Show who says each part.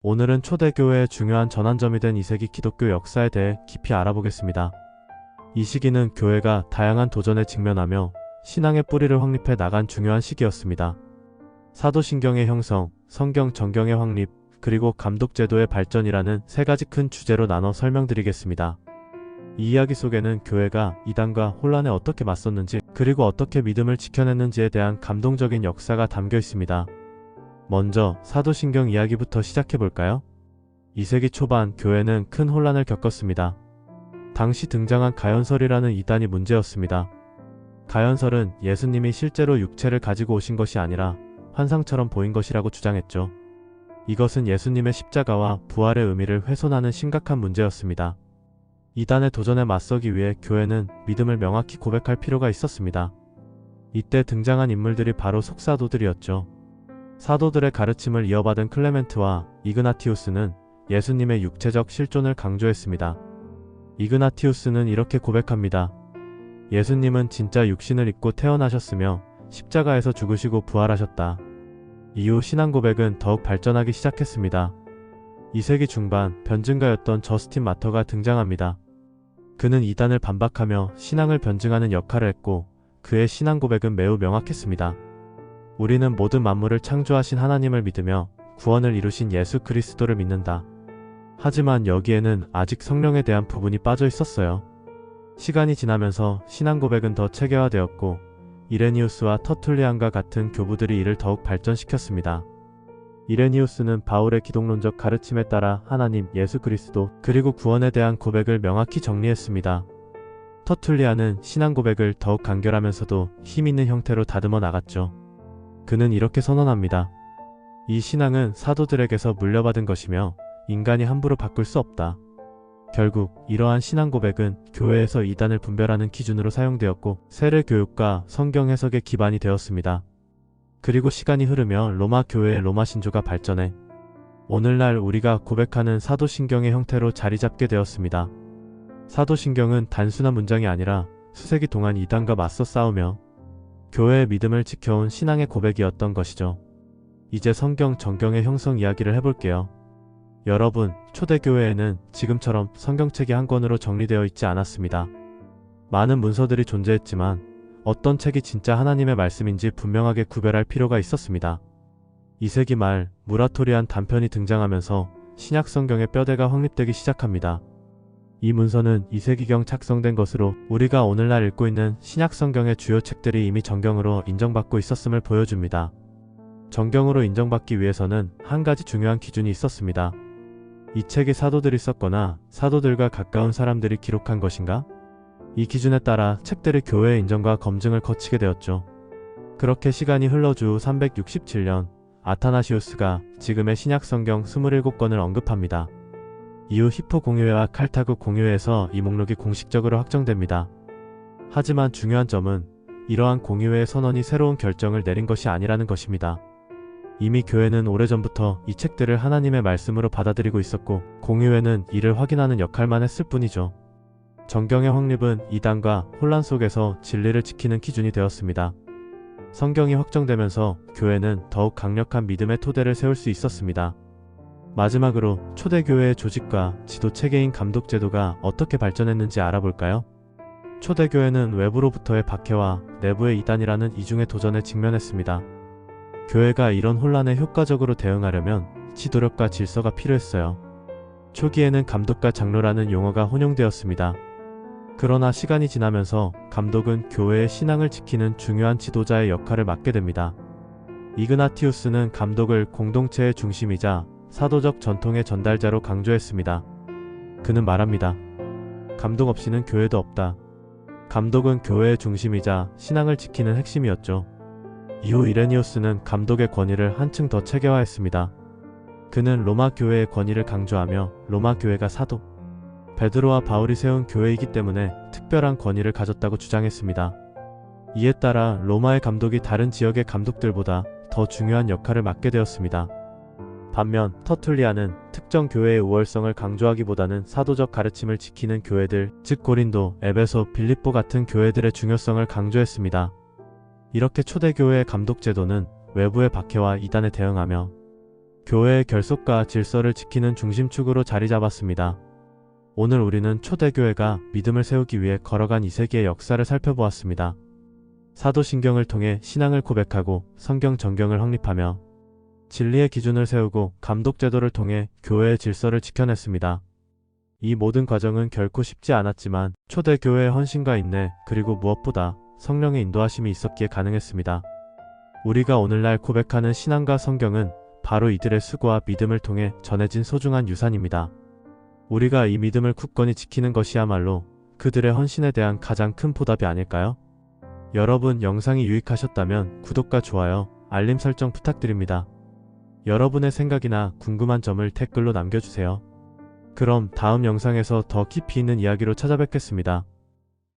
Speaker 1: 오늘은 초대교회의 중요한 전환점이 된 2세기 기독교 역사에 대해 깊이 알아보겠습니다. 이 시기는 교회가 다양한 도전에 직면하며 신앙의 뿌리를 확립해 나간 중요한 시기였습니다. 사도신경의 형성, 성경 정경의 확립, 그리고 감독제도의 발전이라는 세 가지 큰 주제로 나눠 설명드리겠습니다. 이 이야기 속에는 교회가 이단과 혼란에 어떻게 맞섰는지, 그리고 어떻게 믿음을 지켜냈는지에 대한 감동적인 역사가 담겨 있습니다. 먼저 사도신경 이야기부터 시작해볼까요? 2세기 초반 교회는 큰 혼란을 겪었습니다. 당시 등장한 가연설이라는 이단이 문제였습니다. 가연설은 예수님이 실제로 육체를 가지고 오신 것이 아니라 환상처럼 보인 것이라고 주장했죠. 이것은 예수님의 십자가와 부활의 의미를 훼손하는 심각한 문제였습니다. 이단의 도전에 맞서기 위해 교회는 믿음을 명확히 고백할 필요가 있었습니다. 이때 등장한 인물들이 바로 속사도들이었죠. 사도들의 가르침을 이어받은 클레멘트와 이그나티우스는 예수님의 육체적 실존을 강조했습니다. 이그나티우스는 이렇게 고백합니다. 예수님은 진짜 육신을 입고 태어나셨으며 십자가에서 죽으시고 부활하셨다. 이후 신앙 고백은 더욱 발전하기 시작했습니다. 2세기 중반 변증가였던 저스틴 마터가 등장합니다. 그는 이단을 반박하며 신앙을 변증하는 역할을 했고 그의 신앙 고백은 매우 명확했습니다. 우리는 모든 만물을 창조하신 하나님을 믿으며 구원을 이루신 예수 그리스도를 믿는다. 하지만 여기에는 아직 성령에 대한 부분이 빠져 있었어요. 시간이 지나면서 신앙 고백은 더 체계화되었고 이레니우스와 터툴리안과 같은 교부들이 이를 더욱 발전시켰습니다. 이레니우스는 바울의 기독론적 가르침에 따라 하나님, 예수 그리스도, 그리고 구원에 대한 고백을 명확히 정리했습니다. 터툴리안은 신앙 고백을 더욱 간결하면서도 힘있는 형태로 다듬어 나갔죠. 그는 이렇게 선언합니다. 이 신앙은 사도들에게서 물려받은 것이며 인간이 함부로 바꿀 수 없다. 결국 이러한 신앙 고백은 교회에서 이단을 분별하는 기준으로 사용되었고 세례 교육과 성경 해석의 기반이 되었습니다. 그리고 시간이 흐르며 로마 교회의 로마 신조가 발전해 오늘날 우리가 고백하는 사도신경의 형태로 자리 잡게 되었습니다. 사도신경은 단순한 문장이 아니라 수세기 동안 이단과 맞서 싸우며 교회의 믿음을 지켜온 신앙의 고백이었던 것이죠. 이제 성경 정경의 형성 이야기를 해볼게요. 여러분, 초대교회에는 지금처럼 성경책이 한 권으로 정리되어 있지 않았습니다. 많은 문서들이 존재했지만 어떤 책이 진짜 하나님의 말씀인지 분명하게 구별할 필요가 있었습니다. 2세기 말 무라토리안 단편이 등장하면서 신약 성경의 뼈대가 확립되기 시작합니다. 이 문서는 2세기경 작성된 것으로 우리가 오늘날 읽고 있는 신약 성경의 주요 책들이 이미 정경으로 인정받고 있었음을 보여줍니다. 정경으로 인정받기 위해서는 한 가지 중요한 기준이 있었습니다. 이 책이 사도들이 썼거나 사도들과 가까운 사람들이 기록한 것인가? 이 기준에 따라 책들이 교회의 인정과 검증을 거치게 되었죠. 그렇게 시간이 흘러 주 367년 아타나시우스가 지금의 신약 성경 27권을 언급합니다. 이후 히포 공유회와 칼타구 공유회에서 이 목록이 공식적으로 확정됩니다. 하지만 중요한 점은 이러한 공유회의 선언이 새로운 결정을 내린 것이 아니라는 것입니다. 이미 교회는 오래전부터 이 책들을 하나님의 말씀으로 받아들이고 있었고 공유회는 이를 확인하는 역할만 했을 뿐이죠. 정경의 확립은 이단과 혼란 속에서 진리를 지키는 기준이 되었습니다. 성경이 확정되면서 교회는 더욱 강력한 믿음의 토대를 세울 수 있었습니다. 마지막으로 초대교회의 조직과 지도 체계인 감독제도가 어떻게 발전했는지 알아볼까요? 초대교회는 외부로부터의 박해와 내부의 이단이라는 이중의 도전에 직면했습니다. 교회가 이런 혼란에 효과적으로 대응하려면 지도력과 질서가 필요했어요. 초기에는 감독과 장로라는 용어가 혼용되었습니다. 그러나 시간이 지나면서 감독은 교회의 신앙을 지키는 중요한 지도자의 역할을 맡게 됩니다. 이그나티우스는 감독을 공동체의 중심이자 사도적 전통의 전달자로 강조했습니다. 그는 말합니다. 감독 없이는 교회도 없다. 감독은 교회의 중심이자 신앙을 지키는 핵심이었죠. 이후 이레니우스는 감독의 권위를 한층 더 체계화했습니다. 그는 로마 교회의 권위를 강조하며 로마 교회가 사도 베드로와 바울이 세운 교회이기 때문에 특별한 권위를 가졌다고 주장했습니다. 이에 따라 로마의 감독이 다른 지역의 감독들보다 더 중요한 역할을 맡게 되었습니다. 반면 터툴리안은 특정 교회의 우월성을 강조하기보다는 사도적 가르침을 지키는 교회들, 즉 고린도, 에베소, 빌립보 같은 교회들의 중요성을 강조했습니다. 이렇게 초대교회의 감독제도는 외부의 박해와 이단에 대응하며 교회의 결속과 질서를 지키는 중심축으로 자리 잡았습니다. 오늘 우리는 초대교회가 믿음을 세우기 위해 걸어간 2세기의 역사를 살펴보았습니다. 사도신경을 통해 신앙을 고백하고 성경 전경을 확립하며 진리의 기준을 세우고 감독제도를 통해 교회의 질서를 지켜냈습니다. 이 모든 과정은 결코 쉽지 않았지만 초대교회의 헌신과 인내 그리고 무엇보다 성령의 인도하심이 있었기에 가능했습니다. 우리가 오늘날 고백하는 신앙과 성경은 바로 이들의 수고와 믿음을 통해 전해진 소중한 유산입니다. 우리가 이 믿음을 굳건히 지키는 것이야말로 그들의 헌신에 대한 가장 큰 보답이 아닐까요? 여러분, 영상이 유익하셨다면 구독과 좋아요, 알림 설정 부탁드립니다. 여러분의 생각이나 궁금한 점을 댓글로 남겨주세요. 그럼 다음 영상에서 더 깊이 있는 이야기로 찾아뵙겠습니다.